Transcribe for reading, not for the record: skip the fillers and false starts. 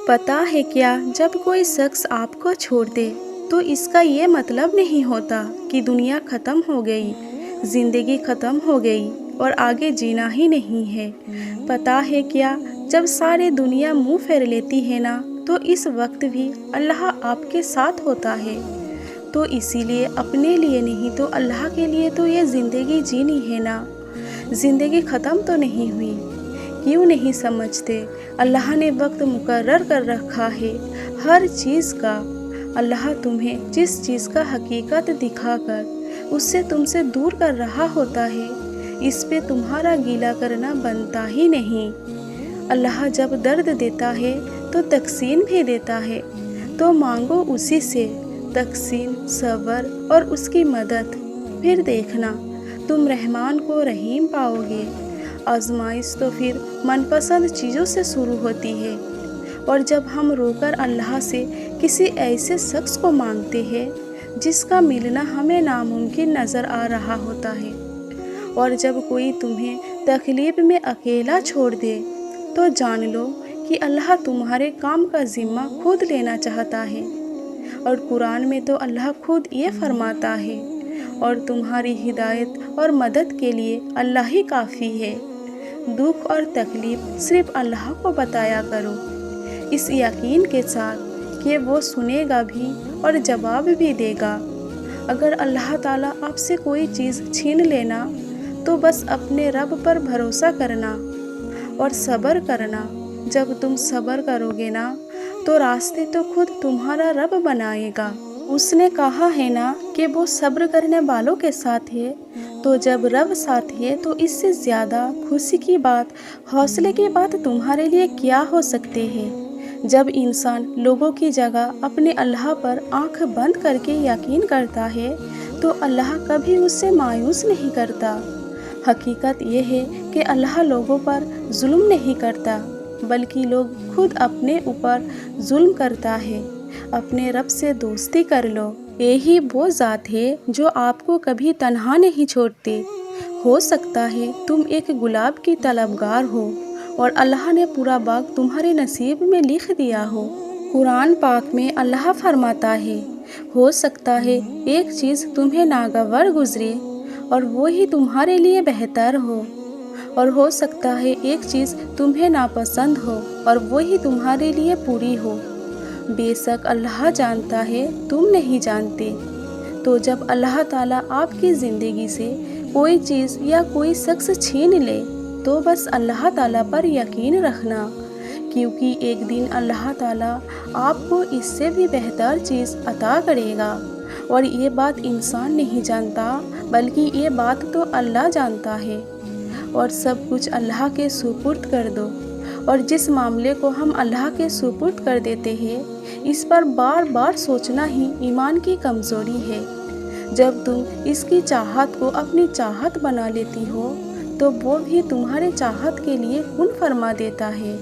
پتہ ہے کیا، جب کوئی شخص آپ کو چھوڑ دے تو اس کا یہ مطلب نہیں ہوتا کہ دنیا ختم ہو گئی، زندگی ختم ہو گئی اور آگے جینا ہی نہیں ہے۔ پتہ ہے کیا، جب ساری دنیا منہ پھیر لیتی ہے نا، تو اس وقت بھی اللہ آپ کے ساتھ ہوتا ہے۔ تو اسی لیے اپنے لیے نہیں تو اللہ کے لیے تو یہ زندگی جینی ہے نا۔ زندگی ختم تو نہیں ہوئی، کیوں نہیں سمجھتے؟ اللہ نے وقت مقرر کر رکھا ہے ہر چیز کا۔ اللہ تمہیں جس چیز کا حقیقت دکھا کر اس سے تم سے دور کر رہا ہوتا ہے، اس پہ تمہارا گیلہ کرنا بنتا ہی نہیں۔ اللہ جب درد دیتا ہے تو تقسیم بھی دیتا ہے، تو مانگو اسی سے تقسیم، صبر اور اس کی مدد، پھر دیکھنا تم رحمان کو رحیم پاؤ گے۔ آزمائش تو پھر من پسند چیزوں سے شروع ہوتی ہے، اور جب ہم رو کر اللہ سے کسی ایسے شخص کو مانگتے ہیں جس کا ملنا ہمیں ناممکن نظر آ رہا ہوتا ہے، اور جب کوئی تمہیں تکلیف میں اکیلا چھوڑ دے، تو جان لو کہ اللہ تمہارے کام کا ذمہ خود لینا چاہتا ہے۔ اور قرآن میں تو اللہ خود یہ فرماتا ہے، اور تمہاری ہدایت اور مدد کے لیے اللہ ہی کافی ہے۔ دکھ اور تکلیف صرف اللہ کو بتایا کرو، اس یقین کے ساتھ کہ وہ سنے گا بھی اور جواب بھی دے گا۔ اگر اللہ تعالیٰ آپ سے کوئی چیز چھین لینا تو بس اپنے رب پر بھروسہ کرنا اور صبر کرنا۔ جب تم صبر کرو گے نا تو راستے تو خود تمہارا رب بنائے گا۔ اس نے کہا ہے نا کہ وہ صبر کرنے والوں کے ساتھ ہے، تو جب رب ساتھ ہے تو اس سے زیادہ خوشی کی بات، حوصلے کی بات تمہارے لیے کیا ہو سکتی ہے؟ جب انسان لوگوں کی جگہ اپنے اللہ پر آنکھ بند کر کے یقین کرتا ہے تو اللہ کبھی اس سے مایوس نہیں کرتا۔ حقیقت یہ ہے کہ اللہ لوگوں پر ظلم نہیں کرتا، بلکہ لوگ خود اپنے اوپر ظلم کرتا ہے۔ اپنے رب سے دوستی کر لو، یہی وہ ذات ہے جو آپ کو کبھی تنہا نہیں چھوڑتی۔ ہو سکتا ہے تم ایک گلاب کی طلبگار ہو اور اللہ نے پورا باغ تمہارے نصیب میں لکھ دیا ہو۔ قرآن پاک میں اللہ فرماتا ہے، ہو سکتا ہے ایک چیز تمہیں ناگوار گزرے اور وہی تمہارے لیے بہتر ہو، اور ہو سکتا ہے ایک چیز تمہیں ناپسند ہو اور وہی تمہارے لیے پوری ہو۔ بے شک اللہ جانتا ہے، تم نہیں جانتے۔ تو جب اللہ تعالیٰ آپ کی زندگی سے کوئی چیز یا کوئی شخص چھین لے تو بس اللہ تعالیٰ پر یقین رکھنا، کیونکہ ایک دن اللہ تعالیٰ آپ کو اس سے بھی بہتر چیز عطا کرے گا، اور یہ بات انسان نہیں جانتا بلکہ یہ بات تو اللہ جانتا ہے۔ اور سب کچھ اللہ کے سپرد کر دو، اور جس معاملے کو ہم اللہ کے سپرد کر دیتے ہیں اس پر بار بار سوچنا ہی ایمان کی کمزوری ہے۔ جب تم اس کی چاہت کو اپنی چاہت بنا لیتی ہو تو وہ بھی تمہارے چاہت کے لیے کن فرما دیتا ہے۔